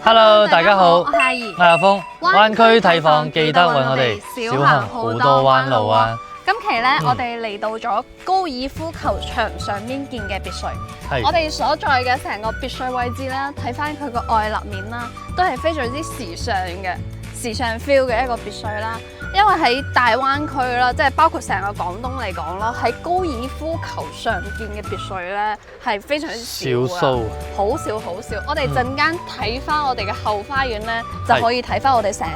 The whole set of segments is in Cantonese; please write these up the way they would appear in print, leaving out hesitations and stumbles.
Hello， 大家好，我係阿怡，我係阿峰。灣區睇房記得揾我哋，小行好多彎路啊！今期咧，我哋嚟到咗高爾夫球場上面建嘅別墅。係我哋所在嘅成個別墅位置咧，睇翻佢個外立面啦，都係非常之時尚嘅、時尚 feel 嘅一個別墅啦。因為喺大灣區啦，即係包括成個廣東嚟講啦，喺高爾夫球上建嘅別墅咧，係非常之少數，好少好少。我哋陣間睇翻我哋嘅後花園咧，就可以睇翻我哋成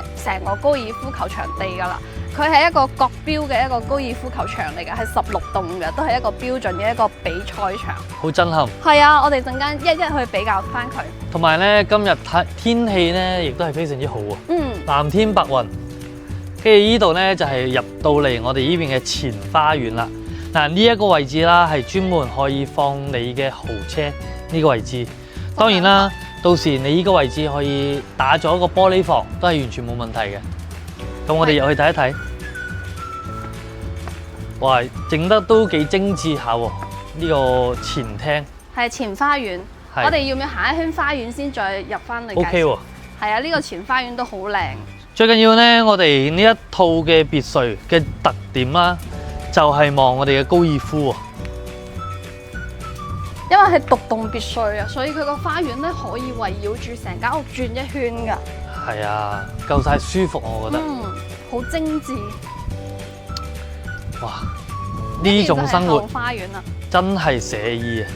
個高爾夫球場地㗎啦。佢係一個國標嘅一個高爾夫球場嚟嘅，係16棟嘅，都係一個標準嘅一個比賽場。好震撼。係啊，我哋陣間一一去比較翻佢。同埋咧，今日天氣咧，亦都係非常之好喎。藍天白雲。跟住呢度咧就係入到嚟我哋呢邊嘅前花園啦。嗱，呢一個位置啦係專門可以放你嘅豪車呢個位置。當然啦，到時你呢個位置可以打咗一個玻璃房，都係完全冇問題嘅。咁我哋入去睇一睇。哇，整得都幾精緻下喎！呢個前廳係前花園。我哋要唔要行一圈花園先再入翻嚟？OK 喎。係啊，呢個前花園都好靚。最緊要咧，我哋呢一套嘅別墅嘅特點啦，就係望我哋嘅高爾夫喎。因為係獨棟別墅啊，所以佢個花園咧可以圍繞住成間屋轉一圈㗎。係啊，夠晒舒服我覺得。好精緻。哇！呢種生活花園啊，真係寫意啊！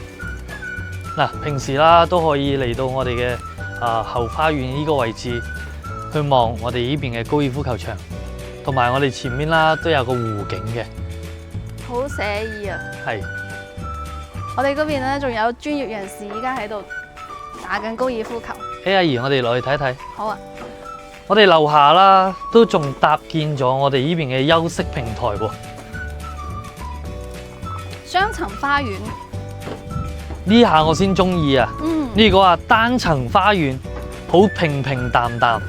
嗱，平時啦都可以嚟到我哋嘅後花園呢個位置。去望我哋呢邊嘅高爾夫球場，同埋我哋前面啦都有個湖景嘅，好寫意啊！係。我哋嗰邊咧仲有專業人士依家喺度打緊高爾夫球。阿怡，我哋落去睇一睇。好啊！我哋樓下啦都仲搭建咗我哋呢邊嘅休息平台喎。雙層花園。呢下我先中意啊！呢個啊單層花園，好平平淡淡。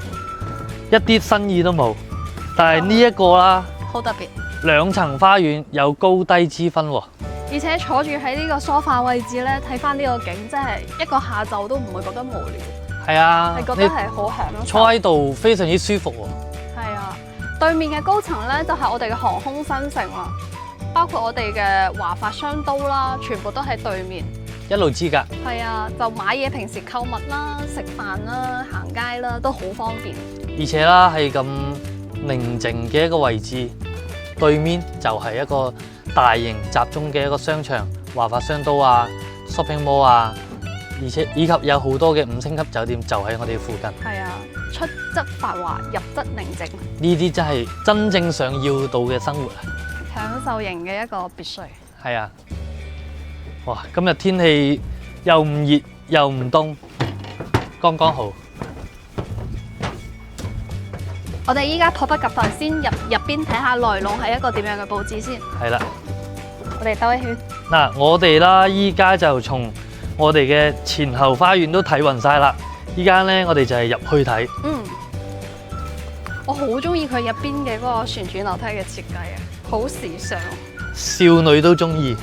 一啲新意都冇，但係呢一個啦，好特別。兩層花園有高低之分喎，而且坐住喺呢個梳化位置咧，睇翻呢個景，真係一個下晝都唔會覺得無聊。係啊，係覺得係好享受。坐喺度非常之舒服喎。係啊，對面嘅高層咧就係我哋嘅航空新城啦，包括我哋嘅華發商都啦，全部都喺對面。一路之隔。係啊，就買嘢，平時購物啦、食飯啦、行街啦，都好方便。而且啦，係咁寧靜嘅一個位置，對面就係一個大型集中嘅一個商場，華發商都啊、shopping mall 啊，而且以及有好多嘅5星級酒店就喺我哋附近。係啊，出則繁華，入則寧靜。呢啲真係真正想要到嘅生活啊！享受型嘅一個別墅。係啊！哇，今日天氣又唔熱又唔凍，剛剛好。我哋依家迫不及待先入邊睇下內籠係一個點樣嘅佈置先。係啦，我哋兜一圈。嗱，我哋啦，依家就從我哋嘅前後花園都睇勻晒啦。依家咧，我哋就係入去睇。我好中意佢入邊嘅嗰個旋轉樓梯嘅設計啊，好時尚。少女都中意。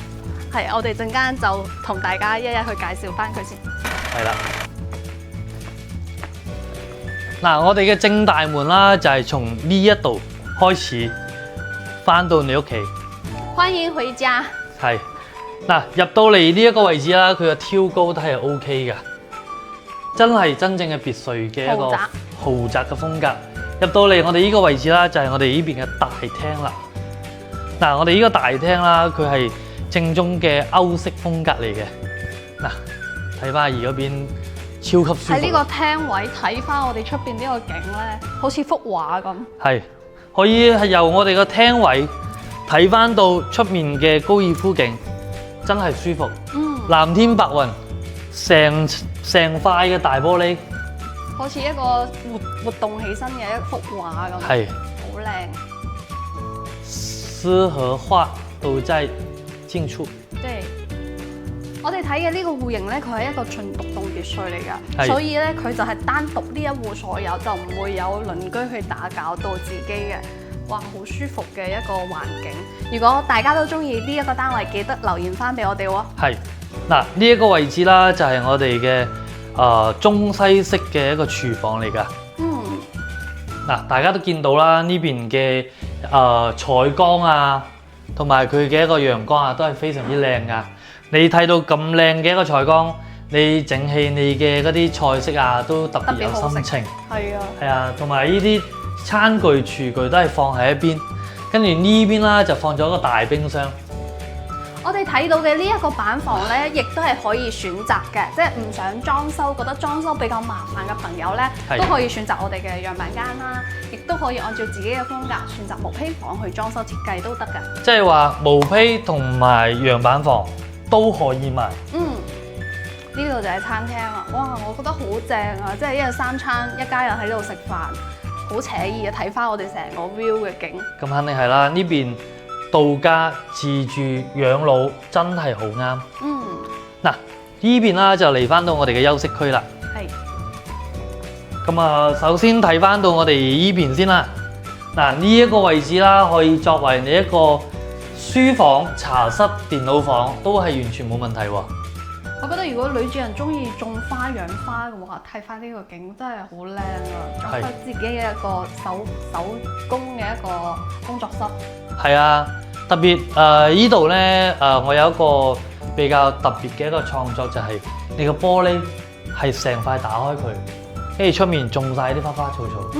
係，我哋陣間就同大家一一去介紹翻佢先。係啦。嗱，我哋嘅正大門啦，就係從呢一度開始翻到你屋企。歡迎回家。係。嗱，入到嚟呢一個位置啦，佢嘅挑高都係 OK 㗎，真係真正嘅別墅嘅一個豪宅嘅風格。入到嚟我哋呢個位置啦，就係我哋呢邊嘅大廳啦。嗱，我哋呢個大廳啦，佢係正宗嘅歐式風格嚟嘅。嗱，睇翻阿怡嗰邊。超級舒服。喺呢個廳位睇翻我哋出邊呢個景咧，好似幅畫咁。係，可以係由我哋個廳位睇翻到出面嘅高爾夫景，真係舒服。藍天白雲，成塊嘅大玻璃，好似一個活動起身嘅一幅畫咁。係，好靚。詩和畫都在近處。對。我哋睇嘅呢個戶型咧，佢係一個純獨棟別墅嚟㗎，所以咧佢就係單獨呢一戶所有，就唔會有鄰居去打攪到自己嘅。哇，好舒服嘅一個環境。如果大家都中意呢一個單位，記得留言翻俾我哋喎。係，嗱呢一個位置啦，就係我哋嘅中西式嘅一個廚房嚟㗎。嗱，大家都見到啦，呢邊嘅採光啊，同埋佢嘅一個陽光啊，都係非常之靚㗎。你睇到咁靚嘅一個採光，你整起你嘅嗰啲菜式啊，都特別有心情。係啊，係啊，同埋呢啲餐具、廚具都係放喺一邊，跟住呢邊啦就放咗一個大冰箱。我哋睇到嘅呢一個板房咧，亦都係可以選擇嘅，即係唔想裝修，覺得裝修比較麻煩嘅朋友咧，都可以選擇我哋嘅樣板間啦，亦都可以按照自己嘅風格選擇毛坯房去裝修設計都得㗎。即係話毛坯同埋樣板房都可以賣。呢度就係餐廳啦，哇！我覺得好正啊，即係一日三餐，一家人喺呢度食飯，好寫意啊！睇翻我哋成個 view 嘅景。咁肯定係啦，呢邊度假自住養老真係好啱。嗱，呢邊啦就嚟翻到我哋嘅休息區啦。係。咁啊，首先睇翻到我哋呢邊先啦。嗱，呢一個位置啦，可以作為你一個書房、茶室、電腦房，都係完全冇問題喎。我覺得如果女主人中意種花養花嘅話，睇翻呢個景真係好靚啊！裝翻自己嘅一個手工嘅一個工作室。係啊，特別呢度咧我有一個比較特別嘅一個創作，就係你個玻璃係成塊打開佢，跟住出面種晒啲花花草草。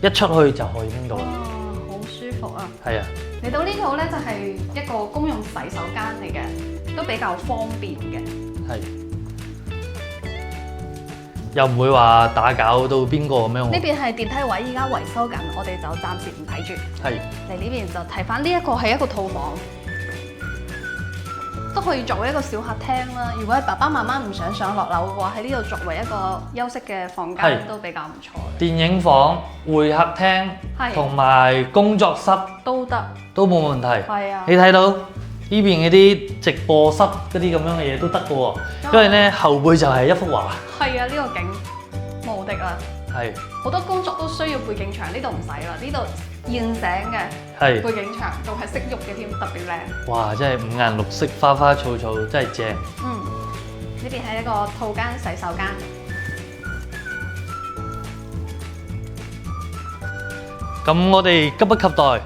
一出去就可以拎到啦。好舒服啊！係啊。嚟到呢度咧就係一個公用洗手間嚟嘅，都比較方便嘅。係，又唔會話打攪到邊個咁樣。呢邊係電梯位，依家維修緊，我哋就暫時唔睇住。係嚟呢邊就睇翻呢一個係一個套房，都可以作為一個小客廳啦。如果係爸爸媽媽唔想上落樓嘅話，喺呢度作為一個休息嘅房間都比較唔錯。電影房、會客廳同埋工作室都得，都冇問題。係啊，你睇到？呢邊嗰啲直播室嗰啲咁樣嘅嘢都得嘅喎，因為咧後背就係一幅畫。係啊，呢個景無敵啊！係好多工作都需要背景牆，呢度唔使啦，呢度現成嘅背景牆仲係識喐嘅添，特別靚。哇！真係五顏六色、花花草草，真係正。呢邊係一個套間洗手間。咁我哋急不及待。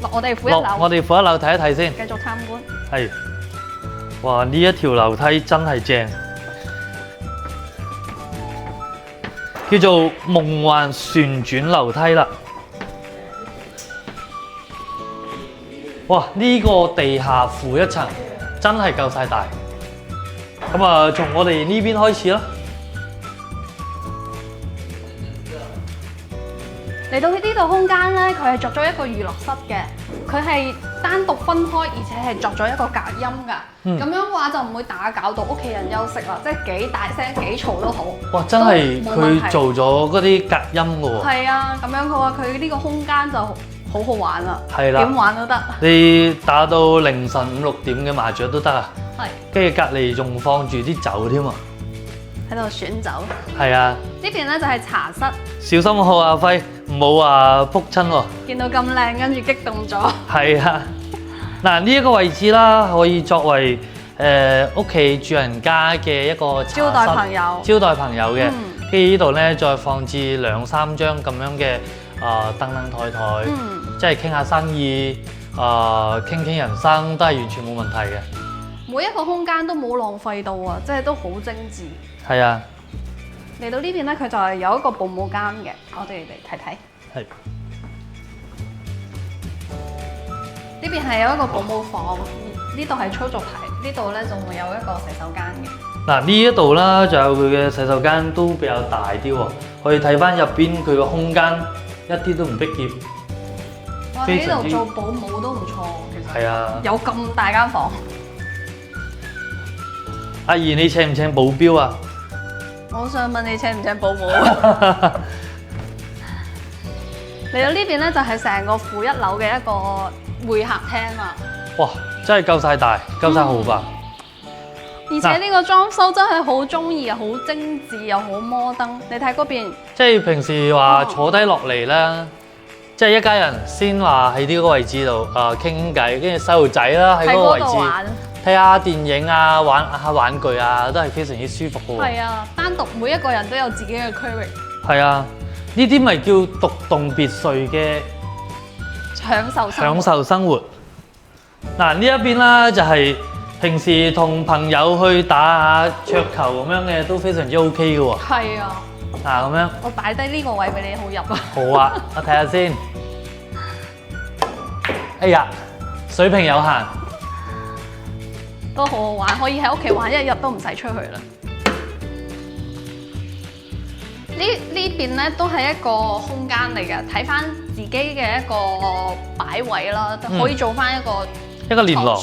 落我哋負一樓，我哋負一樓睇一睇先。繼續參觀。係，哇！呢一條樓梯真係正，叫做夢幻旋轉樓梯啦。哇！呢個地下負一層，真係夠晒大。咁啊，從我哋呢邊開始啦。嚟到呢度空間咧，佢係作咗一個娛樂室嘅，佢係單獨分開，而且係作咗一個隔音㗎。咁樣話就唔會打擾到屋企人休息啦，即係幾大聲幾嘈都好。哇！真係佢做咗嗰啲隔音㗎喎。係啊，咁樣嘅話，佢呢個空間就好好玩啦。係啦，點玩都得。你打到凌晨5、6點嘅麻雀都得啊。係。跟住隔離仲放住啲酒添啊。喺度選酒。係啊。呢邊咧就係茶室。小心好啊，輝，唔好話仆親喎。見到咁靚，跟住激動咗。係啊。嗱，呢一個位置啦，可以作為屋企主人家嘅一個茶室招待朋友。招待朋友嘅。跟住呢度咧，再放置2、3張咁樣嘅凳台，即係傾下生意，傾人生都係完全冇問題嘅。每一個空間都冇浪費到啊，即係都好精緻。係啊。嚟到呢邊咧，佢就係有一個保姆間嘅，我哋嚟睇睇。係。呢邊係有一個保姆房，呢度係操作台，呢度咧仲會有一個洗手間嘅。嗱，呢一度啦，仲有佢嘅洗手間都比較大啲喎，可以睇翻入邊佢個空間一啲都唔逼狹。哇！喺呢度做保姆都唔錯，其實。係啊。有咁大間房。阿姨，你請唔請保鏢啊？我想問你請唔請保姆？嚟到呢邊咧，就係成個負1樓嘅一個會客廳啦。哇！真係夠晒大，夠晒豪華。而且呢個裝修真係好中意啊，好精緻又好摩登。你睇嗰邊。即係平時話坐低落嚟啦，即係一家人先話喺呢個位置度傾偈，跟住細路仔啦喺嗰個位置。睇下電影啊，玩下玩具啊，都係非常之舒服嘅喎。係啊，單獨每一個人都有自己嘅區域，係啊，呢啲咪叫獨棟別墅嘅享受生活。嗱，呢一邊啦，就係平時同朋友去打下桌球咁樣嘅，都非常之 OK 嘅喎。係啊，嗱，咁樣我擺低呢個位俾你好入啊。好啊，我睇下先。哎呀，水平有限。都好好玩，可以喺屋企玩一日都唔使出去啦。呢邊咧都係一個空間嚟嘅，睇翻自己嘅一個擺位啦，可以做翻一個連廊、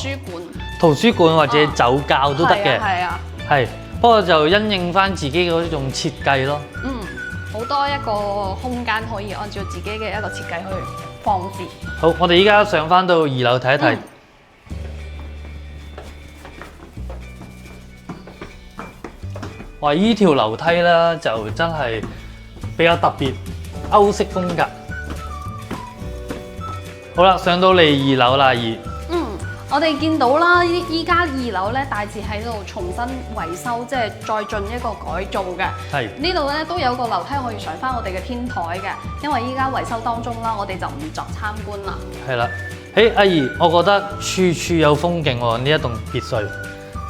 圖書館或者酒窖都得嘅。係啊，係，不過就因應翻自己嗰種設計咯。好多一個空間可以按照自己嘅一個設計去放置。好，我哋依家上翻到2樓睇一睇。哇！依條樓梯啦，就真係比較特別，歐式風格。好啦，上到嚟2樓啦，我哋見到啦，依家2樓咧大致喺度重新維修，即係再進一個改造嘅。係呢度咧都有個樓梯可以上翻我哋嘅天台嘅，因為依家維修當中啦，我哋就唔作參觀啦。係啦，阿姨，我覺得處處有風景喎，呢一棟別墅，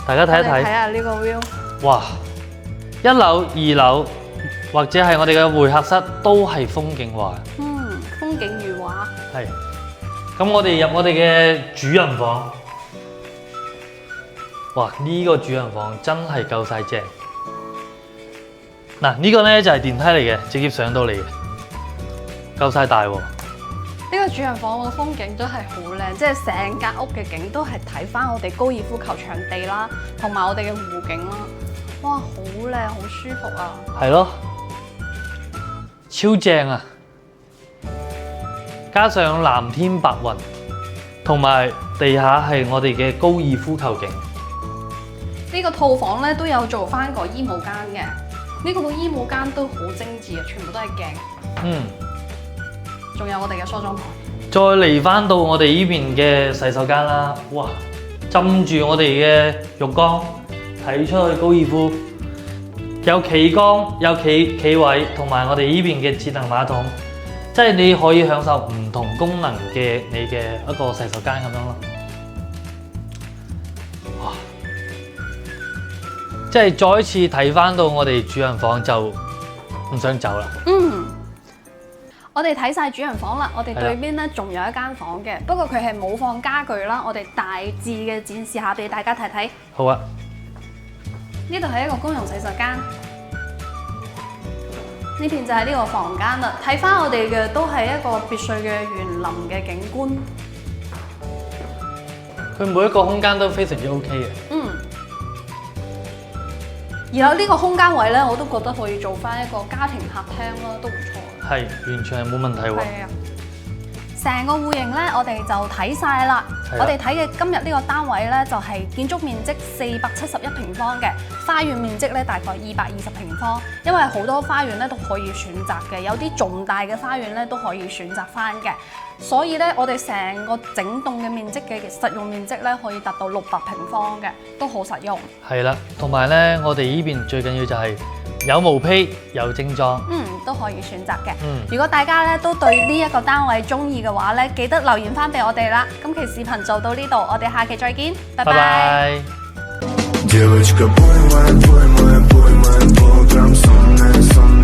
大家睇一睇。睇下呢個 view。哇！1樓、2樓或者係我哋嘅會客室都係風景畫。風景如畫。係。咁我哋入我哋嘅主人房。哇！呢個主人房真係夠晒正。嗱，呢個咧就係電梯嚟嘅，直接上到嚟嘅，夠晒大喎。呢個主人房嘅風景都係好靚，即係成間屋嘅景都係睇翻我哋高爾夫球場地啦，同埋我哋嘅湖景啦。哇，好靚，好舒服啊！係咯，超正啊！加上藍天白雲，同埋地下係我哋嘅高爾夫球景。呢個套房咧都有做翻個衣帽間嘅，呢個衣帽間都好精緻啊，全部都係鏡。仲有我哋嘅梳妝台。再嚟翻到我哋呢邊嘅洗手間啦，哇！浸住我哋嘅浴缸。睇出去高爾夫，有企缸，有企位，同埋我哋呢邊嘅智能馬桶，即係你可以享受唔同功能嘅你嘅一個洗手間咁樣咯。哇！即係再一次睇翻到我哋主人房就唔想走啦。我哋睇晒主人房啦，我哋對邊咧仲有一間房嘅，不過佢係冇放家具啦。我哋大致嘅展示下俾大家睇睇。好啊。呢度係一個公用洗手間，呢邊就係呢個房間啦。睇翻我哋嘅都係一個別墅嘅園林嘅景觀。佢每一個空間都非常之 OK 嘅。然後呢個空間位咧，我都覺得可以做翻一個家庭客廳啦，都唔錯。係，完全係冇問題喎。係啊。成個戶型咧，我哋就睇晒啦。我哋睇嘅今日呢個單位咧，就係建築面積471平方嘅，花園面積咧大概220平方。因為好多花園咧都可以選擇嘅，有啲重大嘅花園咧都可以選擇翻嘅。所以咧，我哋成個整棟嘅面積嘅實用面積咧，可以達到600平方嘅，都好實用。係啦，同埋咧，我哋呢邊最緊要就係有毛坯，有精裝，都可以選擇嘅。如果大家咧都對呢一個單位中意嘅話咧，記得留言翻俾我哋啦。今期視頻做到呢度，我哋下期再見，拜拜。Девочка, пой моя, по утрам сонная, сонная.